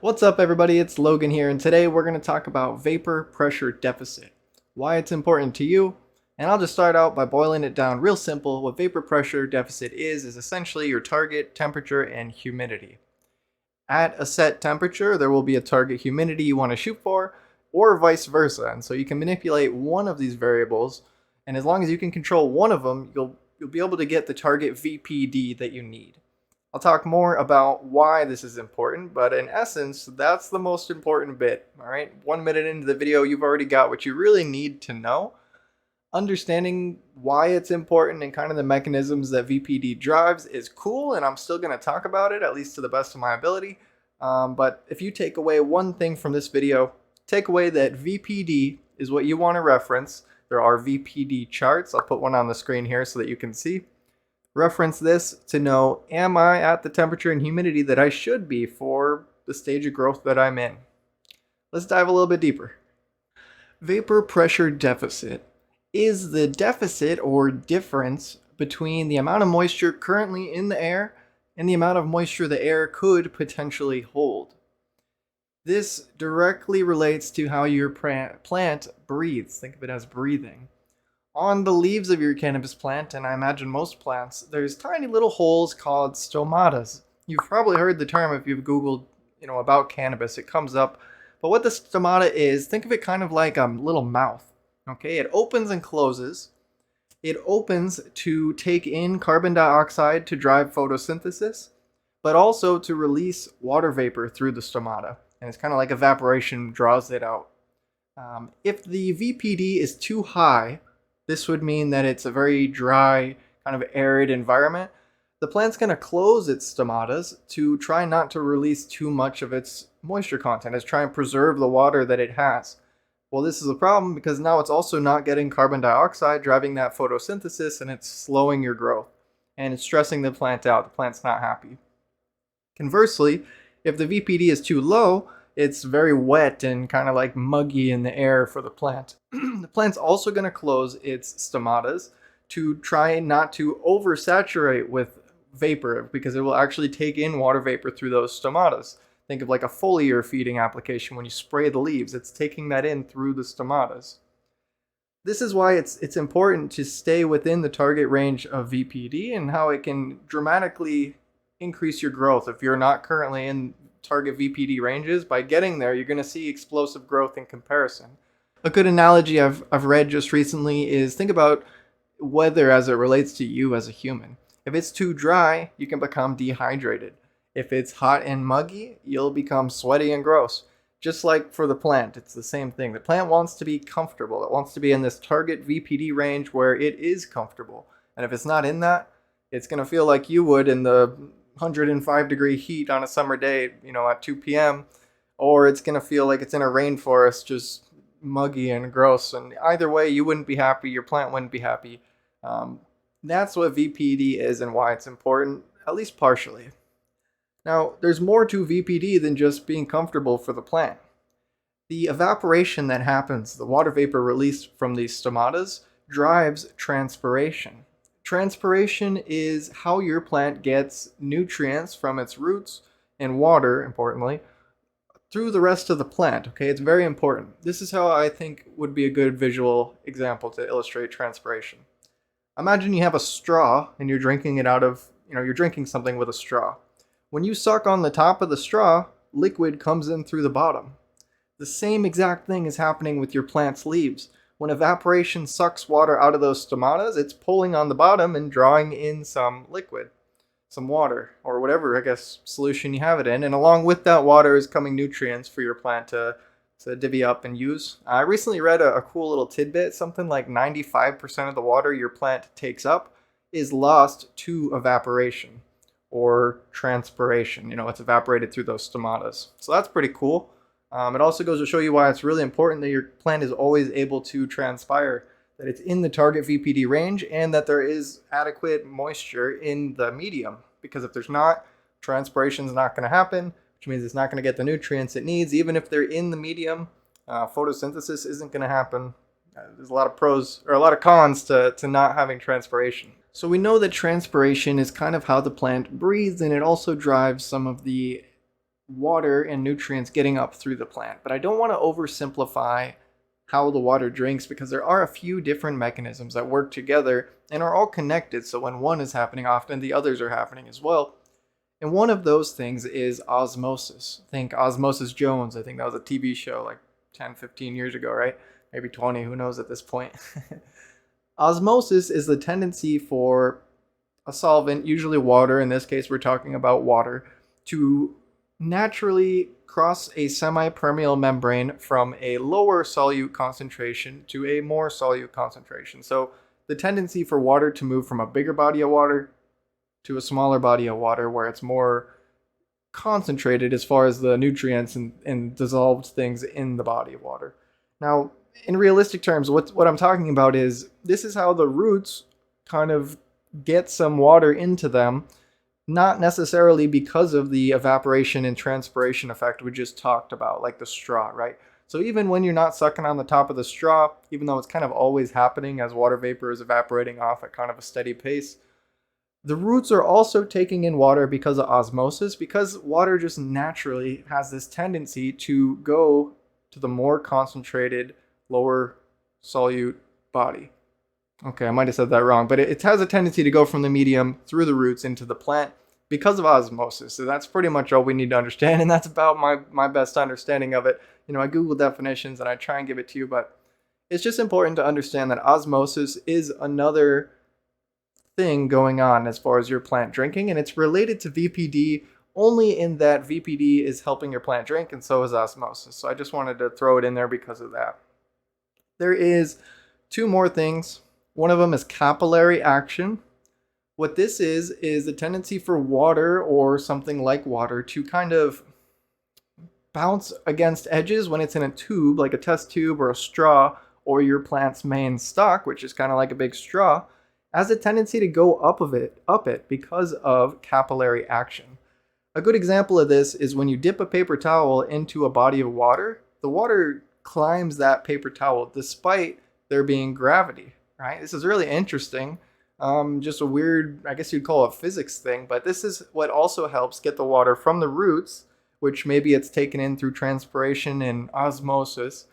What's up, everybody? It's Logan here, and today we're going to talk about vapor pressure deficit, why it's important to you, and I'll just start out by boiling it down real simple. What vapor pressure deficit is essentially your target temperature and humidity. At a set temperature, there will be a target humidity you want to shoot for, or vice versa, and so you can manipulate one of these variables, and as long as you can control one of them, you'll be able to get the target VPD that you need. I'll talk more about why this is important, but in essence, that's the most important bit. All right, 1 minute into the video, you've already got what you really need to know. Understanding why it's important and kind of the mechanisms that VPD drives is cool, and I'm still going to talk about it, at least to the best of my ability. But if you take away one thing from this video, take away that VPD is what you want to reference. There are VPD charts. I'll put one on the screen here so that you can see. Reference this to know, am I at the temperature and humidity that I should be for the stage of growth that I'm in? Let's dive a little bit deeper. Vapor pressure deficit is the deficit or difference between the amount of moisture currently in the air and the amount of moisture the air could potentially hold. This directly relates to how your plant breathes. Think of it as breathing. On the leaves of your cannabis plant, and I imagine most plants, there's tiny little holes called stomatas. You've probably heard the term if you've Googled, about cannabis. It comes up. But what the stomata is, think of it kind of like a little mouth. Okay, it opens and closes. It opens to take in carbon dioxide to drive photosynthesis, but also to release water vapor through the stomata. And it's kind of like evaporation draws it out. If the VPD is too high, this would mean that it's a very dry, kind of arid environment. The plant's going to close its stomatas to try not to release too much of its moisture content, as try and preserve the water that it has. Well, this is a problem because now it's also not getting carbon dioxide, driving that photosynthesis, and it's slowing your growth. And it's stressing the plant out. The plant's not happy. Conversely, if the VPD is too low, it's very wet and kind of like muggy in the air for the plant. The plant's also going to close its stomatas to try not to oversaturate with vapor, because it will actually take in water vapor through those stomatas. Think of like a foliar feeding application when you spray the leaves. It's taking that in through the stomatas. This is why it's important to stay within the target range of VPD and how it can dramatically increase your growth if you're not currently in target VPD ranges. By getting there, you're going to see explosive growth in comparison. A good analogy I've read just recently is, think about weather as it relates to you as a human. If it's too dry, you can become dehydrated. If it's hot and muggy, you'll become sweaty and gross. Just like for the plant, it's the same thing. The plant wants to be comfortable. It wants to be in this target VPD range where it is comfortable. And if it's not in that, it's going to feel like you would in the 105-degree heat on a summer day, at 2 p.m., or it's going to feel like it's in a rainforest, just muggy and gross. And either way, you wouldn't be happy, your plant wouldn't be happy. That's what VPD is and why it's important, at least partially. Now, there's more to VPD than just being comfortable for the plant. The evaporation that happens, the water vapor released from these stomatas, drives transpiration. Transpiration is how your plant gets nutrients from its roots and water, importantly, through the rest of the plant. Okay, it's very important. This is how I think would be a good visual example to illustrate transpiration. Imagine you have a straw and you're drinking it out of, you're drinking something with a straw. When you suck on the top of the straw, liquid comes in through the bottom. The same exact thing is happening with your plant's leaves. When evaporation sucks water out of those stomatas, it's pulling on the bottom and drawing in some liquid, some water, or whatever, solution you have it in. And along with that water is coming nutrients for your plant to divvy up and use. I recently read a cool little tidbit. Something like 95% of the water your plant takes up is lost to evaporation or transpiration. It's evaporated through those stomatas. So that's pretty cool. It also goes to show you why it's really important that your plant is always able to transpire, that it's in the target VPD range, and that there is adequate moisture in the medium. Because if there's not, transpiration is not going to happen, which means it's not going to get the nutrients it needs. Even if they're in the medium, photosynthesis isn't going to happen. There's a lot of pros or a lot of cons to not having transpiration. So we know that transpiration is kind of how the plant breathes, and it also drives some of the water and nutrients getting up through the plant. But I don't want to oversimplify how the water drinks because there are a few different mechanisms that work together and are all connected. So when one is happening, often the others are happening as well. And one of those things is osmosis. Think Osmosis Jones. I think that was a TV show like 10, 15 years ago, right? Maybe 20, who knows at this point. Osmosis is the tendency for a solvent, usually water, in this case we're talking about water, to naturally cross a semi-permeable membrane from a lower solute concentration to a more solute concentration. So the tendency for water to move from a bigger body of water to a smaller body of water where it's more concentrated as far as the nutrients and dissolved things in the body of water. Now, in realistic terms, what I'm talking about is this is how the roots kind of get some water into them, not necessarily because of the evaporation and transpiration effect we just talked about, like the straw, right? So even when you're not sucking on the top of the straw, even though it's kind of always happening as water vapor is evaporating off at kind of a steady pace, the roots are also taking in water because of osmosis, because water just naturally has this tendency to go to the more concentrated, lower solute body. Okay, I might have said that wrong, but it has a tendency to go from the medium through the roots into the plant because of osmosis. So that's pretty much all we need to understand, and that's about my best understanding of it. You know, I Google definitions and I try and give it to you, but it's just important to understand that osmosis is another thing going on as far as your plant drinking, and it's related to VPD only in that VPD is helping your plant drink, and so is osmosis. So I just wanted to throw it in there because of that. There is two more things. One of them is capillary action. What this is the tendency for water or something like water to kind of bounce against edges when it's in a tube, like a test tube or a straw, or your plant's main stalk, which is kind of like a big straw, has a tendency to go up it because of capillary action. A good example of this is when you dip a paper towel into a body of water, the water climbs that paper towel despite there being gravity, right? This is really interesting. Just a weird, I guess you'd call it a physics thing, but this is what also helps get the water from the roots, which maybe it's taken in through transpiration and osmosis,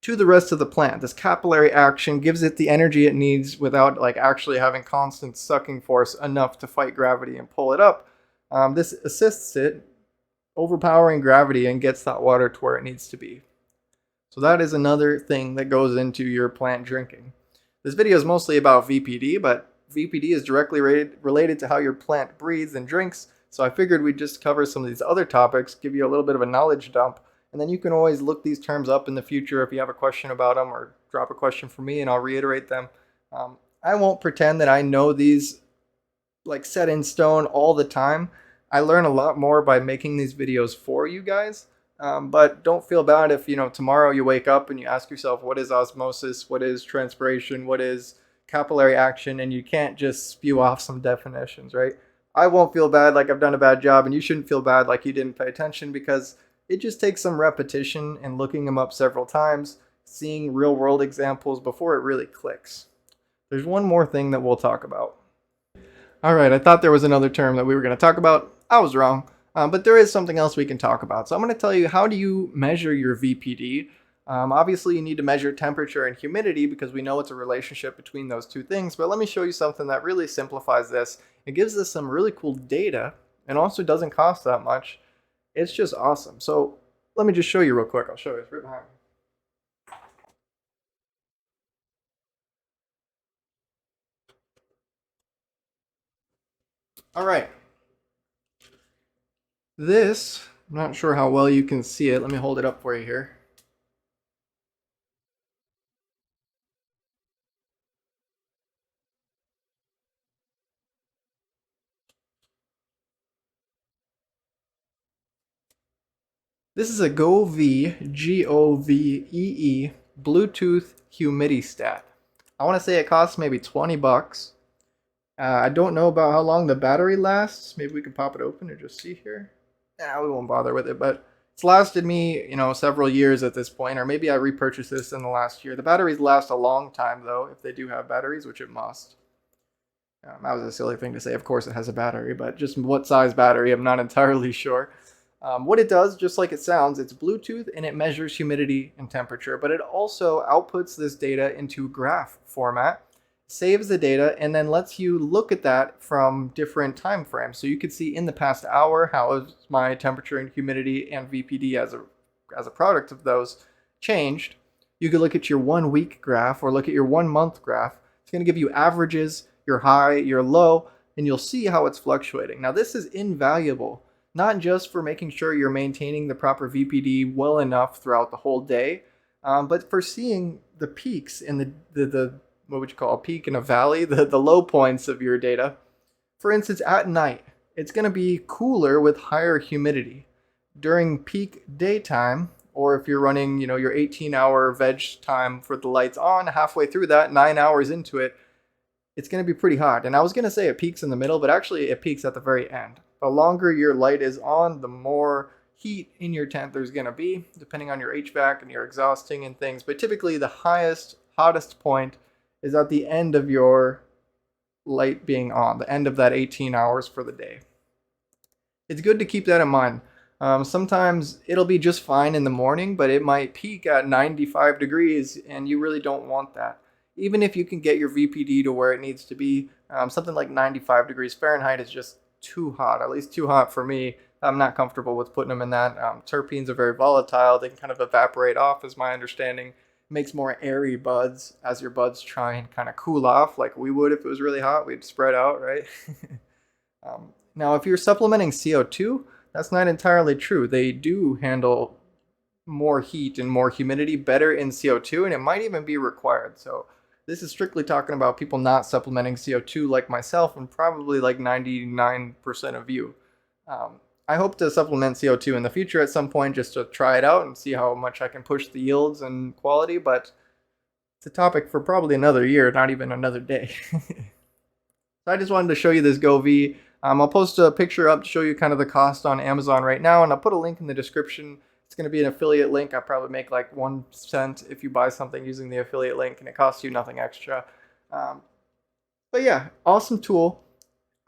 to the rest of the plant. This capillary action gives it the energy it needs without like actually having constant sucking force enough to fight gravity and pull it up. This assists it, overpowering gravity, and gets that water to where it needs to be. So that is another thing that goes into your plant drinking. This video is mostly about VPD, but VPD is directly related to how your plant breathes and drinks. So I figured we'd just cover some of these other topics, give you a little bit of a knowledge dump, and then you can always look these terms up in the future if you have a question about them, or drop a question for me and I'll reiterate them. I won't pretend that I know these like set in stone all the time. I learn a lot more by making these videos for you guys. But don't feel bad if, tomorrow you wake up and you ask yourself, what is osmosis? What is transpiration? What is capillary action? And you can't just spew off some definitions, right? I won't feel bad like I've done a bad job, and you shouldn't feel bad like you didn't pay attention, because it just takes some repetition and looking them up several times, seeing real world examples before it really clicks. There's one more thing that we'll talk about. All right, I thought there was another term that we were going to talk about. I was wrong. But there is something else we can talk about. So I'm going to tell you, how do you measure your VPD? Obviously, you need to measure temperature and humidity because we know it's a relationship between those two things. But let me show you something that really simplifies this. It gives us some really cool data and also doesn't cost that much. It's just awesome. So let me just show you real quick. I'll show you. It's right behind me. All right. This, I'm not sure how well you can see it. Let me hold it up for you here. This is a Govee Bluetooth humidistat. I want to say it costs maybe 20 bucks. I don't know about how long the battery lasts. Maybe we can pop it open and just see here. Nah, we won't bother with it, but it's lasted me, several years at this point, or maybe I repurchased this in the last year. The batteries last a long time though, if they do have batteries, which it must. That was a silly thing to say. Of course, it has a battery, but just what size battery, I'm not entirely sure. What it does, just like it sounds, it's Bluetooth and it measures humidity and temperature, but it also outputs this data into graph format, saves the data, and then lets you look at that from different time frames. So you could see in the past hour how is my temperature and humidity and VPD as a product of those changed. You could look at your 1 week graph or look at your 1 month graph. It's going to give you averages, your high, your low, and you'll see how it's fluctuating. Now, this is invaluable, not just for making sure you're maintaining the proper VPD well enough throughout the whole day, but for seeing the peaks in the what would you call a peak in a valley, the low points of your data. For instance, at night, it's going to be cooler with higher humidity. During peak daytime, or if you're running, your 18-hour veg time for the lights on, halfway through that, 9 hours into it, it's going to be pretty hot. And I was going to say it peaks in the middle, but actually it peaks at the very end. The longer your light is on, the more heat in your tent there's going to be, depending on your HVAC and your exhausting and things. But typically the hottest point is at the end of your light being on, the end of that 18 hours for the day. It's good to keep that in mind. Sometimes it'll be just fine in the morning, but it might peak at 95 degrees, and you really don't want that. Even if you can get your VPD to where it needs to be, something like 95 degrees Fahrenheit is just too hot, at least too hot for me. I'm not comfortable with putting them in that. Terpenes are very volatile. They can kind of evaporate off, is my understanding. It makes more airy buds as your buds try and kind of cool off like we would if it was really hot. We'd spread out, right? Now, if you're supplementing CO2, that's not entirely true. They do handle more heat and more humidity better in CO2, and it might even be required. So this is strictly talking about people not supplementing CO2 like myself and probably like 99% of you. I hope to supplement CO2 in the future at some point just to try it out and see how much I can push the yields and quality, but it's a topic for probably another year, not even another day. So I just wanted to show you this GoV. I'll post a picture up to show you kind of the cost on Amazon right now, and I'll put a link in the description. It's going to be an affiliate link. I probably make like 1 cent if you buy something using the affiliate link, and it costs you nothing extra. But yeah, awesome tool.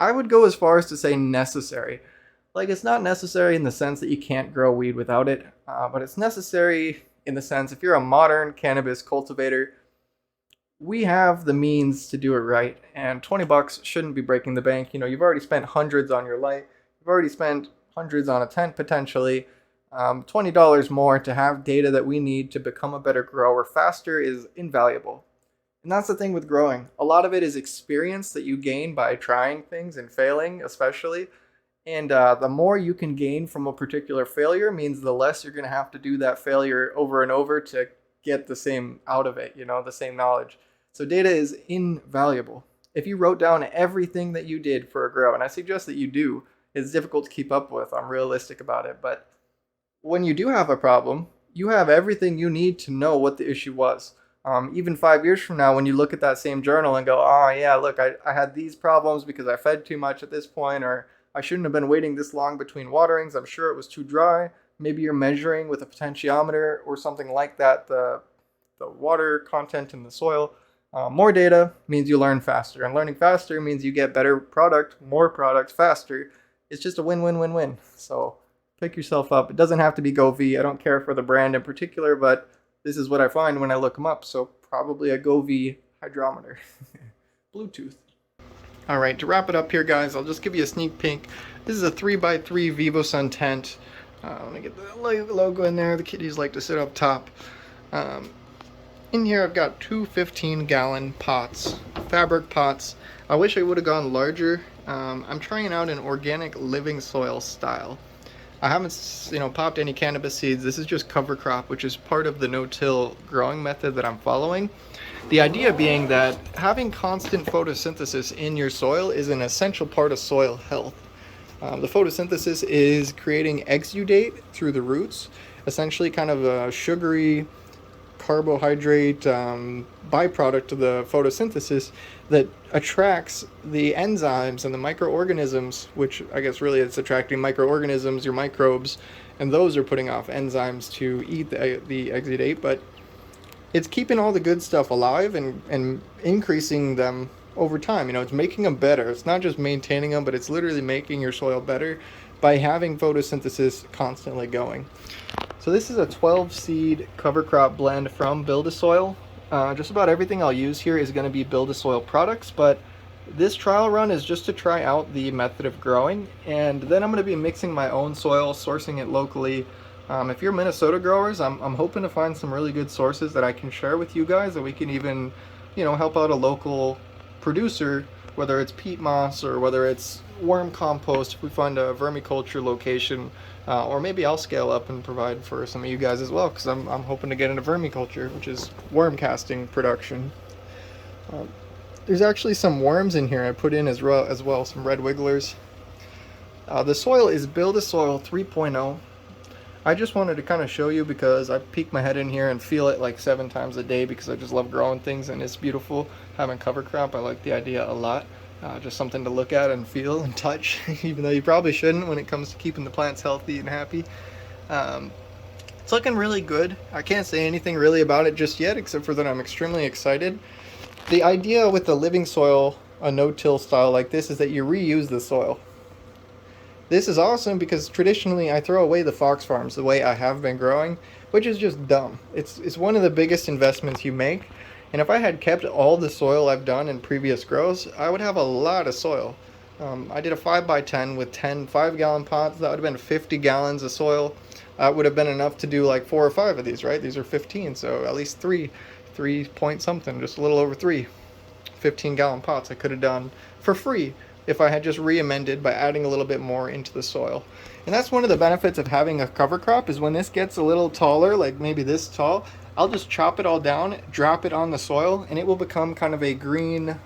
I would go as far as to say necessary. Like, it's not necessary in the sense that you can't grow weed without it, but it's necessary in the sense if you're a modern cannabis cultivator, we have the means to do it right, and $20 shouldn't be breaking the bank. You've already spent hundreds on your light. You've already spent hundreds on a tent potentially. $20 more to have data that we need to become a better grower faster is invaluable. And that's the thing with growing. A lot of it is experience that you gain by trying things and failing, especially. And the more you can gain from a particular failure means the less you're going to have to do that failure over and over to get the same out of it, the same knowledge. So data is invaluable. If you wrote down everything that you did for a grow, and I suggest that you do, it's difficult to keep up with. I'm realistic about it. But when you do have a problem, you have everything you need to know what the issue was. Even 5 years from now, when you look at that same journal and go, oh yeah, look, I had these problems because I fed too much at this point, or I shouldn't have been waiting this long between waterings. I'm sure it was too dry. Maybe you're measuring with a potentiometer or something like that, the water content in the soil. More data means you learn faster, and learning faster means you get better product, more product faster. It's just a win-win-win-win. So pick yourself up. It doesn't have to be GoV. I don't care for the brand in particular, but this is what I find when I look them up. So probably a GoV hydrometer. Bluetooth. All right, to wrap it up here, guys, I'll just give you a sneak peek. This is a 3x3 VivoSun tent. Let me get the logo in there. The kitties like to sit up top. In here I've got two 15-gallon pots, fabric pots. I wish I would have gone larger. I'm trying out an organic living soil style. I haven't, popped any cannabis seeds. This is just cover crop, which is part of the no-till growing method that I'm following. The idea being that having constant photosynthesis in your soil is an essential part of soil health. The photosynthesis is creating exudate through the roots, essentially kind of a sugary carbohydrate byproduct of the photosynthesis that attracts the enzymes and the microorganisms, which I guess really it's attracting microorganisms, your microbes, and those are putting off enzymes to eat the exudate, but it's keeping all the good stuff alive and increasing them over time. You know, it's making them better. It's not just maintaining them, but it's literally making your soil better by having photosynthesis constantly going. So this is a 12 seed cover crop blend from Build a Soil. Just about everything I'll use here is going to be Build a Soil products, but this trial run is just to try out the method of growing, and then I'm going to be mixing my own soil, sourcing it locally. If you're Minnesota growers, I'm hoping to find some really good sources that I can share with you guys, and we can even, you know, help out a local producer, whether it's peat moss or whether it's worm compost, if we find a vermiculture location, or maybe I'll scale up and provide for some of you guys as well, because I'm hoping to get into vermiculture, which is worm casting production. There's actually some worms in here I put in as well, some red wigglers. The soil is Build a Soil 3.0. I just wanted to kind of show you because I peek my head in here and feel it like 7 times a day because I just love growing things and it's beautiful. Having cover crop, I like the idea a lot. Just something to look at and feel and touch, even though you probably shouldn't when it comes to keeping the plants healthy and happy. It's looking really good. I can't say anything really about it just yet, except for that I'm extremely excited. The idea with the living soil, a no-till style like this, is that you reuse the soil. This is awesome because traditionally I throw away the fox farms the way I have been growing, which is just dumb. It's one of the biggest investments you make, and if I had kept all the soil I've done in previous grows, I would have a lot of soil. I did a 5x10 with 10 5-gallon pots. That would have been 50 gallons of soil. That would have been enough to do like 4 or 5 of these, right? These are 15, so at least 3 point something, just a little over 3 15-gallon pots I could have done for free if I had just re-amended by adding a little bit more into the soil. And that's one of the benefits of having a cover crop, is when this gets a little taller, like maybe this tall, I'll just chop it all down, drop it on the soil, and it will become kind of a green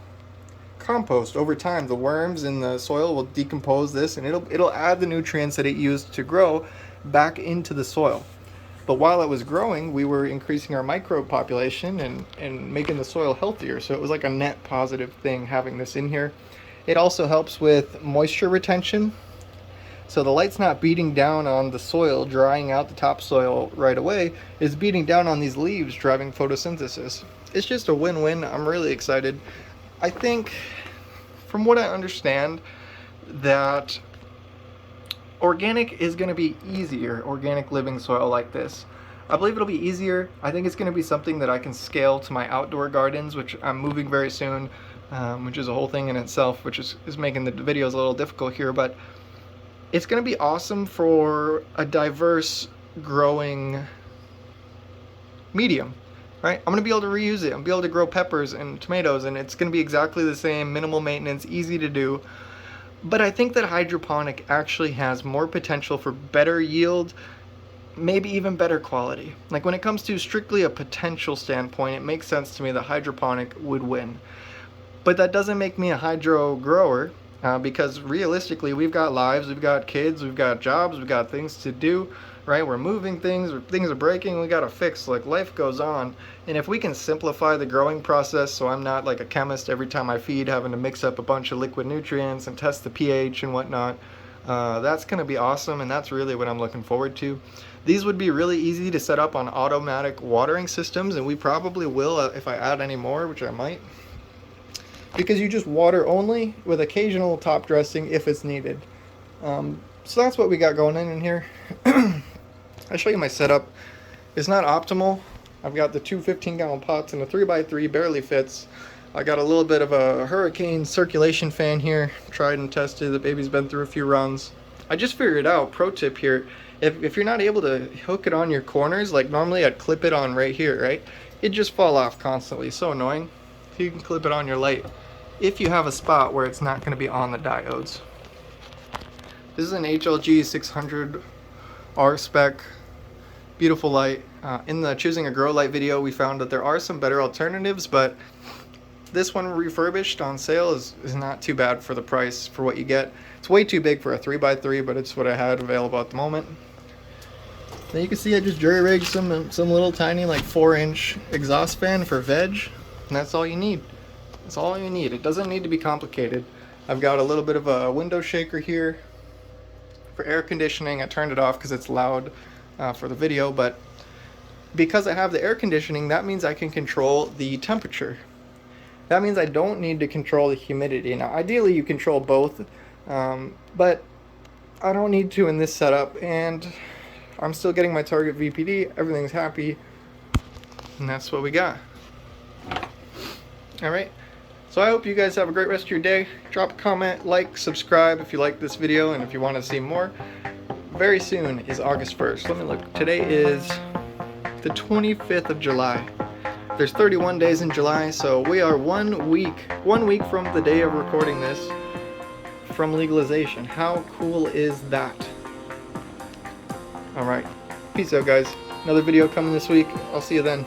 compost over time. The worms in the soil will decompose this, and it'll add the nutrients that it used to grow back into the soil. But while it was growing, we were increasing our microbe population and making the soil healthier. So it was like a net positive thing having this in here. It also helps with moisture retention. So the light's not beating down on the soil, drying out the topsoil right away. It's beating down on these leaves, driving photosynthesis. It's just a win-win. I'm really excited. I think, from what I understand, that organic is going to be easier, organic living soil like this. I believe it'll be easier. I think it's going to be something that I can scale to my outdoor gardens, which I'm moving very soon, which is a whole thing in itself, which is making the videos a little difficult here, but it's going to be awesome for a diverse growing medium, right? I'm going to be able to reuse it. I'm going to be able to grow peppers and tomatoes, and it's going to be exactly the same, minimal maintenance, easy to do. But I think that hydroponic actually has more potential for better yield, maybe even better quality. Like when it comes to strictly a potential standpoint, it makes sense to me that hydroponic would win. But that doesn't make me a hydro grower, because realistically we've got lives, we've got kids, we've got jobs, we've got things to do, right? We're moving things, or things are breaking, we gotta fix, like life goes on. And if we can simplify the growing process so I'm not like a chemist every time I feed having to mix up a bunch of liquid nutrients and test the pH and whatnot, that's gonna be awesome, and that's really what I'm looking forward to. These would be really easy to set up on automatic watering systems, and we probably will if I add any more, which I might. Because you just water only with occasional top dressing if it's needed. So that's what we got going in here. I'll show you my setup. It's not optimal. I've got the two 15-gallon pots and a 3x3 barely fits. I got a little bit of a hurricane circulation fan here. Tried and tested. The baby's been through a few runs. I just figured out, pro tip here, if you're not able to hook it on your corners, like normally I'd clip it on right here, right? It'd just fall off constantly. So annoying. If you can clip it on your light, if you have a spot where it's not going to be on the diodes. This is an HLG 600 R spec, beautiful light. In the choosing a grow light video, we found that there are some better alternatives, but this one refurbished on sale is not too bad for the price for what you get. It's way too big for a 3x3, but it's what I had available at the moment. Then you can see I just jury-rigged some little tiny like 4-inch exhaust fan for veg, and that's all you need. That's all you need. It doesn't need to be complicated. I've got a little bit of a window shaker here for air conditioning. I turned it off because it's loud for the video, but because I have the air conditioning, that means I can control the temperature. That means I don't need to control the humidity. Now, ideally you control both, but I don't need to in this setup, and I'm still getting my target VPD, everything's happy, and that's what we got. Alright, so I hope you guys have a great rest of your day. Drop a comment, like, subscribe if you like this video, and if you want to see more. Very soon is August 1st. Let me look. Today is the 25th of July. There's 31 days in July, so we are 1 week from the day of recording this from legalization. How cool is that? Alright, peace out guys. Another video coming this week. I'll see you then.